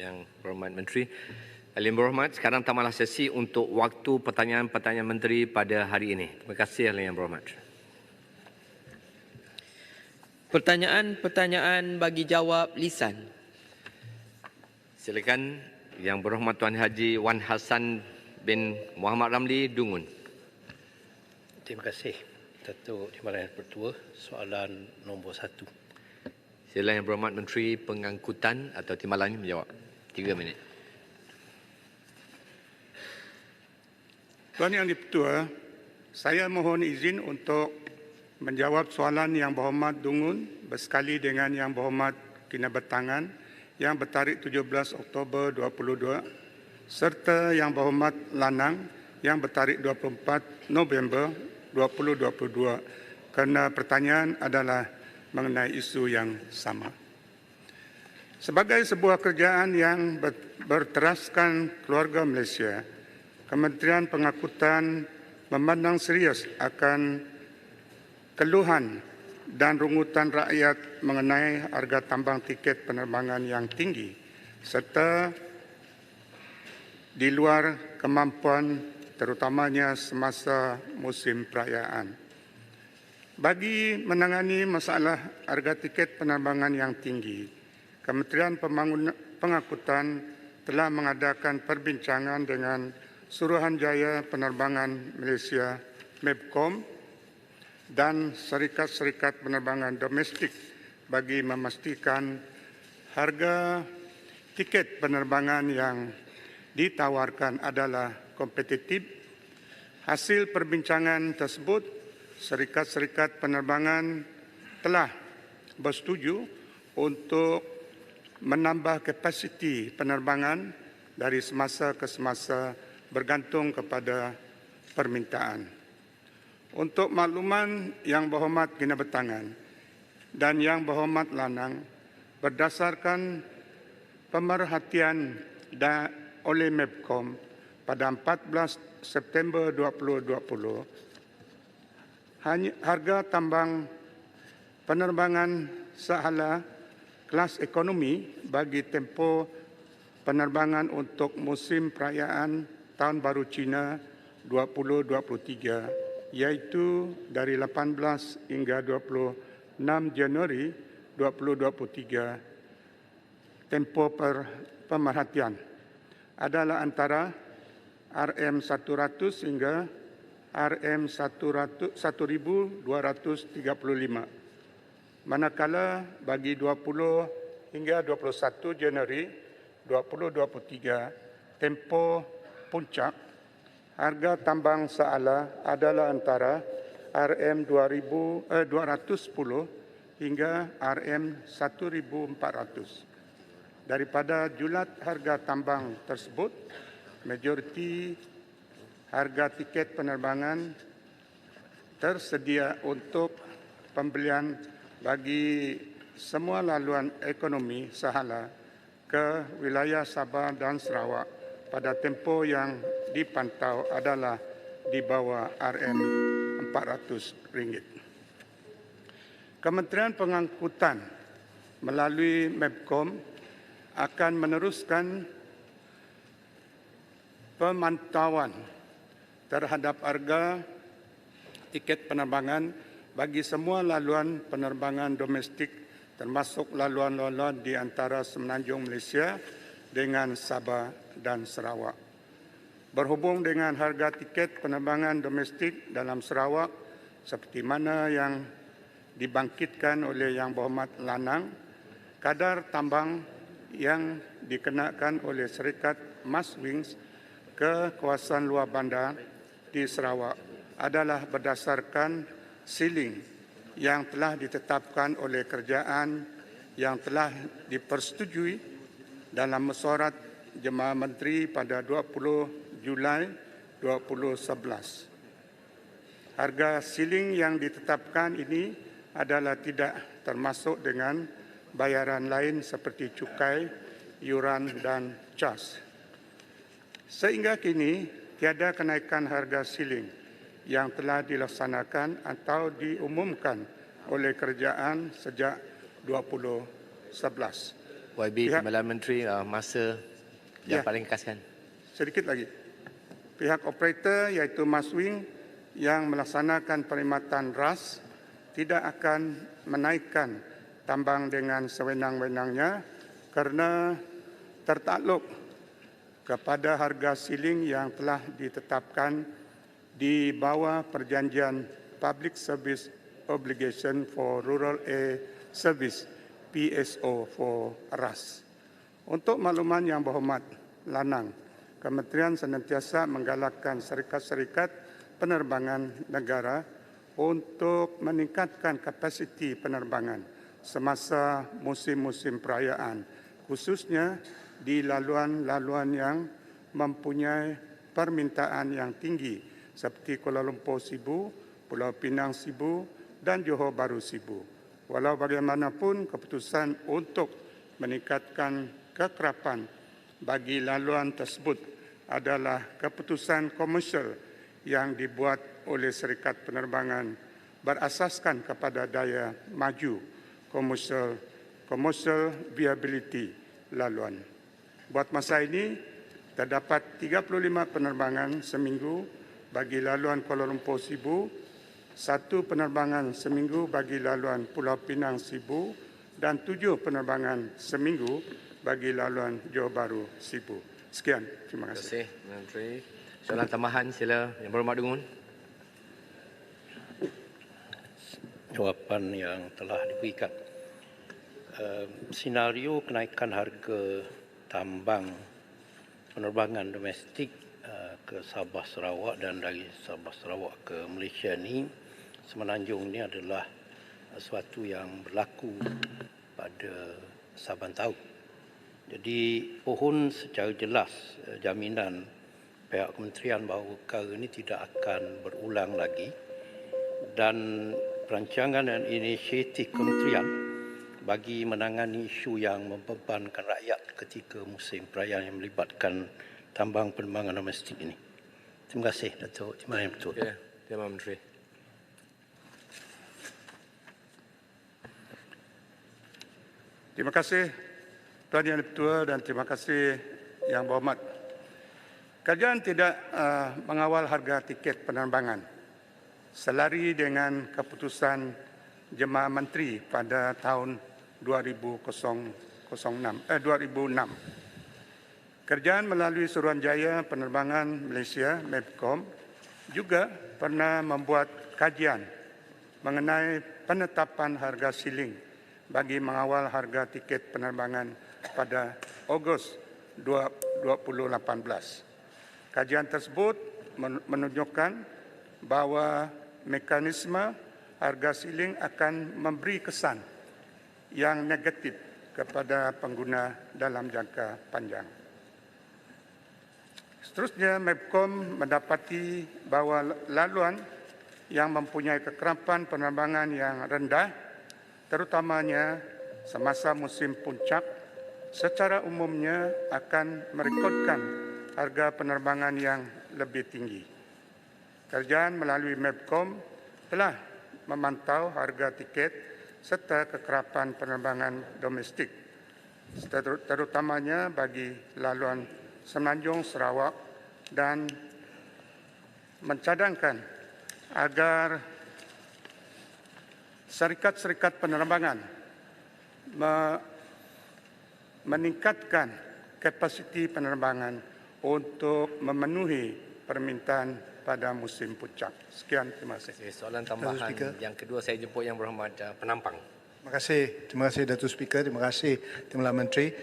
Yang Berhormat Menteri. Yang Berhormat, sekarang tamatlah sesi untuk waktu pertanyaan-pertanyaan Menteri pada hari ini. Terima kasih Yang Berhormat. Pertanyaan-pertanyaan bagi jawab lisan. Silakan Yang Berhormat Tuan Haji Wan Hassan bin Muhammad Ramli, Dungun. Terima kasih Datuk Timbalan Pertua. Soalan nombor 1. Silakan Yang Berhormat Menteri Pengangkutan atau Timbalan menjawab. 3 minit. Tuan Yang Dipertua, saya mohon izin untuk menjawab soalan Yang Berhormat Dungun bersekali dengan Yang Berhormat Kinabatangan yang bertarikh 17 Oktober 2022 serta Yang Berhormat Lanang yang bertarikh 24 November 2022 kerana pertanyaan adalah mengenai isu yang sama. Sebagai sebuah kerjaan yang berteraskan keluarga Malaysia, Kementerian Pengangkutan memandang serius akan keluhan dan rungutan rakyat mengenai harga tambang tiket penerbangan yang tinggi serta di luar kemampuan terutamanya semasa musim perayaan. Bagi menangani masalah harga tiket penerbangan yang tinggi, Kementerian Pengangkutan telah mengadakan perbincangan dengan Suruhanjaya Penerbangan Malaysia MEPCOM dan syarikat-syarikat penerbangan domestik bagi memastikan harga tiket penerbangan yang ditawarkan adalah kompetitif. Hasil perbincangan tersebut, syarikat-syarikat penerbangan telah bersetuju untuk menambah kapasiti penerbangan dari semasa ke semasa bergantung kepada permintaan. Untuk makluman Yang Berhormat Kinabatangan dan Yang Berhormat Lanang, berdasarkan pemerhatian oleh MEPCOM pada 14 September 2020, harga tambang penerbangan sehala kelas ekonomi bagi tempoh penerbangan untuk musim perayaan Tahun Baru Cina 2023 iaitu dari 18 hingga 26 Januari 2023 tempoh pemerhatian adalah antara RM100 hingga RM1.235. Manakala bagi 20 hingga 21 Januari 2023 tempoh puncak, harga tambang seala adalah antara RM210 hingga RM1.400. Daripada julat harga tambang tersebut, majoriti harga tiket penerbangan tersedia untuk pembelian bagi semua laluan ekonomi sahala ke wilayah Sabah dan Sarawak pada tempoh yang dipantau adalah di bawah RM400. Kementerian Pengangkutan melalui MEPCOM akan meneruskan pemantauan terhadap harga tiket penerbangan bagi semua laluan penerbangan domestik termasuk laluan-laluan di antara Semenanjung Malaysia dengan Sabah dan Sarawak. Berhubung dengan harga tiket penerbangan domestik dalam Sarawak seperti mana yang dibangkitkan oleh Yang Berhormat Lanang, kadar tambang yang dikenakan oleh syarikat Maswings ke kawasan luar bandar di Sarawak adalah berdasarkan siling yang telah ditetapkan oleh kerajaan yang telah dipersetujui dalam mesyuarat Jemaah Menteri pada 20 Julai 2011. Harga siling yang ditetapkan ini adalah tidak termasuk dengan bayaran lain seperti cukai, yuran dan cas. Sehingga kini tiada kenaikan harga siling yang telah dilaksanakan atau diumumkan oleh kerajaan sejak 2011. YB Pihak- Timbalan Menteri, masa yang Ya. paling khaskan. Sedikit lagi. Pihak operator iaitu Maswing yang melaksanakan perkhidmatan RAS tidak akan menaikkan tambang dengan sewenang-wenangnya kerana tertakluk kepada harga siling yang telah ditetapkan di bawah Perjanjian Public Service Obligation for Rural Air Service PSO for RAS. Untuk makluman yang berhormat, Lanang, Kementerian senantiasa menggalakkan syarikat-syarikat penerbangan negara untuk meningkatkan kapasiti penerbangan semasa musim-musim perayaan, khususnya di laluan-laluan yang mempunyai permintaan yang tinggi seperti Kuala Lumpur Sibu, Pulau Pinang Sibu dan Johor Bahru Sibu. Walau bagaimanapun, keputusan untuk meningkatkan kekerapan bagi laluan tersebut adalah keputusan komersial yang dibuat oleh syarikat penerbangan berasaskan kepada daya maju commercial viability laluan. Buat masa ini, terdapat 35 penerbangan seminggu bagi laluan Kuala Lumpur Sibu, 1 penerbangan seminggu bagi laluan Pulau Pinang Sibu dan 7 penerbangan seminggu bagi laluan Johor Bahru Sibu. Sekian, terima Terima kasih. kasih, Menteri. Soalan tambahan sila Yang Berhormat Dungun. Jawapan yang telah diberikan. Senario kenaikan harga tambang penerbangan domestik ke Sabah Sarawak dan dari Sabah Sarawak ke Malaysia ni, Semenanjung ni adalah sesuatu yang berlaku pada saban tahun. Jadi pohon secara jelas jaminan pihak kementerian bahawa perkara ini tidak akan berulang lagi, dan perancangan dan inisiatif kementerian bagi menangani isu yang membebankan rakyat ketika musim perayaan yang melibatkan tambang penerbangan domestik ini. Terima kasih, Datuk Timbalan Yang Betul. Ya, Terima Menteri. Terima kasih Tuan Yang Ketua dan terima kasih Yang Berhormat. Kerajaan tidak mengawal harga tiket penerbangan selari dengan keputusan Jemaah Menteri pada tahun 2006. Kerajaan melalui Suruhanjaya Penerbangan Malaysia MEPCOM juga pernah membuat kajian mengenai penetapan harga siling bagi mengawal harga tiket penerbangan pada Ogos 2018. Kajian tersebut menunjukkan bahawa mekanisme harga siling akan memberi kesan yang negatif kepada pengguna dalam jangka panjang. Seterusnya, MEPCOM mendapati bahawa laluan yang mempunyai kekerapan penerbangan yang rendah, terutamanya semasa musim puncak, secara umumnya akan merekodkan harga penerbangan yang lebih tinggi. Kerajaan melalui MEPCOM telah memantau harga tiket serta kekerapan penerbangan domestik, terutamanya bagi laluan Semenanjung Sarawak, dan mencadangkan agar syarikat-syarikat penerbangan meningkatkan kapasiti penerbangan untuk memenuhi permintaan pada musim puncak. Sekian, terima kasih. Soalan tambahan yang kedua saya jemput Yang Berhormat Penampang. Terima kasih Datuk Speaker, terima kasih Timbalan Menteri.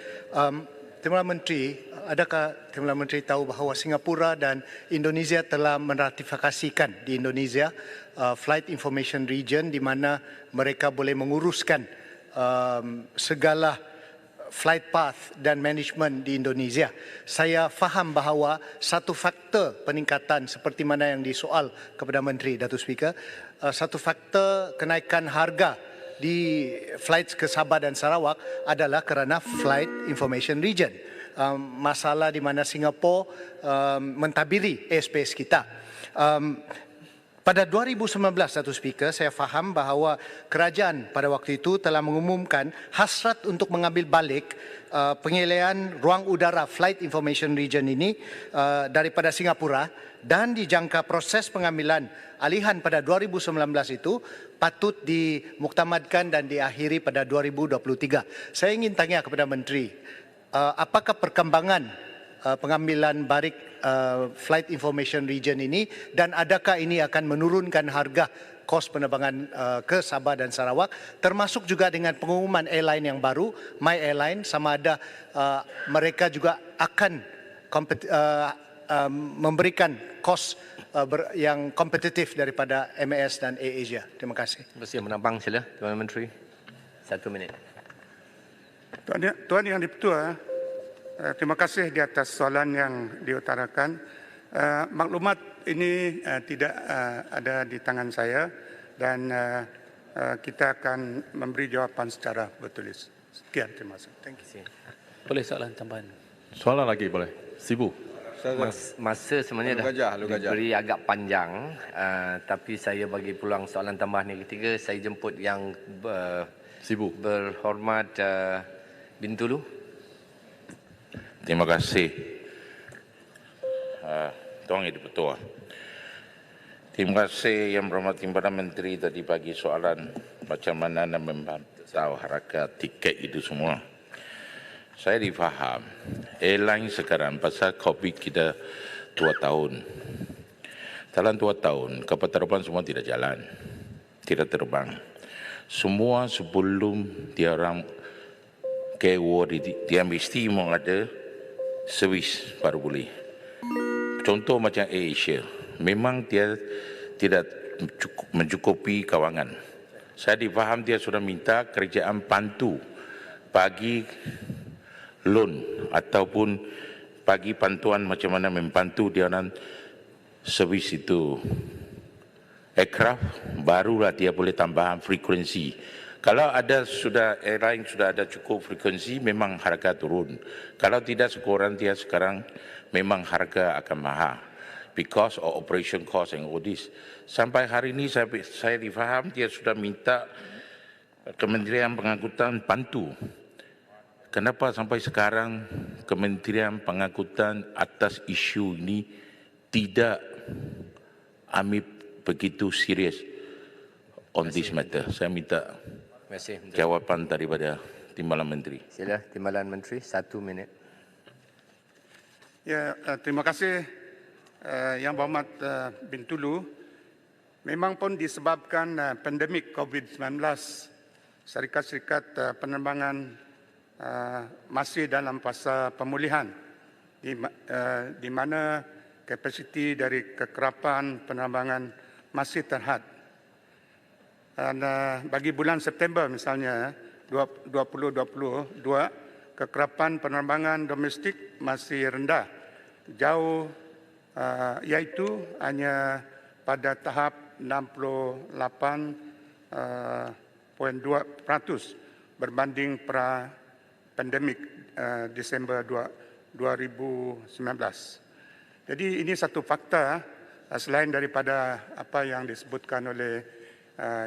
Timbalan Menteri, adakah Timbalan Menteri tahu bahawa Singapura dan Indonesia telah meratifikasikan di Indonesia Flight Information Region di mana mereka boleh menguruskan segala flight path dan management di Indonesia. Saya faham bahawa satu faktor peningkatan seperti mana yang disoal kepada Menteri, Datuk Speaker, satu faktor kenaikan harga di flights ke Sabah dan Sarawak adalah kerana Flight Information Region. Masalah di mana Singapura mentadbiri airspace kita. Pada 2019, Datuk Speaker, saya faham bahawa kerajaan pada waktu itu telah mengumumkan hasrat untuk mengambil balik pengelehan ruang udara Flight Information Region ini daripada Singapura, dan dijangka proses pengambilan alihan pada 2019 itu patut dimuktamadkan dan diakhiri pada 2023. Saya ingin tanya kepada Menteri, apakah perkembangan pengambilan balik Flight Information Region ini, dan adakah ini akan menurunkan harga kos penerbangan ke Sabah dan Sarawak, termasuk juga dengan pengumuman airline yang baru, My Airline, sama ada mereka juga akan memberikan kos yang kompetitif daripada MAS dan AirAsia. Terima kasih. Terima kasih. Menambang sila, Tuan Menteri. 1 minit. Tuan Yang Dipertua, terima kasih di atas soalan yang diutarakan. Maklumat ini tidak ada di tangan saya, dan kita akan memberi jawapan secara bertulis. Sekian, terima kasih. Thank you. Boleh soalan tambahan? Soalan lagi boleh. Sibu. Masa sebenarnya dah diberi agak panjang, tapi saya bagi peluang soalan tambahan yang ketiga. Saya jemput yang Sibu. berhormat Bintulu. Terima kasih, Tuan Yang Dipertua. Terima kasih Yang Berhormat Perdana Menteri tadi bagi soalan macam mana nak memantau harga tiket itu semua. Saya difaham, airline sekarang pasal COVID kita 2 tahun. Dalam 2 tahun, kapal terbang semua tidak jalan, tidak terbang. Semua sebelum dia orang ke war, dia mesti mau ada servis baru boleh. Contoh macam AirAsia, memang dia tidak mencukupi kawangan. Saya difaham dia sudah minta kerajaan bantu bagi loan ataupun bagi bantuan macam mana membantu dia orang servis itu aircraft, barulah dia boleh tambahan frekuensi. Kalau ada sudah airline sudah ada cukup frekuensi, memang harga turun. Kalau tidak, sekurang dia sekarang memang harga akan mahal because of operation cost and all this. Sampai hari ini saya difaham dia sudah minta Kementerian Pengangkutan bantu. Kenapa sampai sekarang Kementerian Pengangkutan atas isu ini tidak ambil begitu serius on this matter? Saya minta jawapan daripada Timbalan Menteri. Sila, Timbalan Menteri, 1 minit. Ya, terima kasih Yang Berhormat Bintulu. Memang pun disebabkan pandemik COVID-19, syarikat-syarikat penerbangan masih dalam fasa pemulihan, di mana kapasiti dari kekerapan penerbangan masih terhad. Dan bagi bulan September misalnya 2022, kekerapan penerbangan domestik masih rendah, jauh, iaitu hanya pada tahap 68.2% berbanding pra-pandemik Disember 2019. Jadi ini satu fakta selain daripada apa yang disebutkan oleh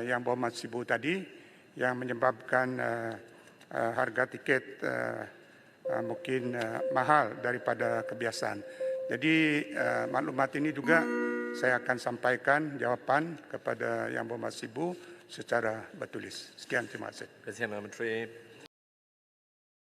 Yang Berhormat Sibu tadi, yang menyebabkan harga tiket mungkin mahal daripada kebiasaan. Jadi maklumat ini juga saya akan sampaikan jawapan kepada Yang Berhormat Sibu secara bertulis. Sekian, terima kasih. Terima kasih, Menteri.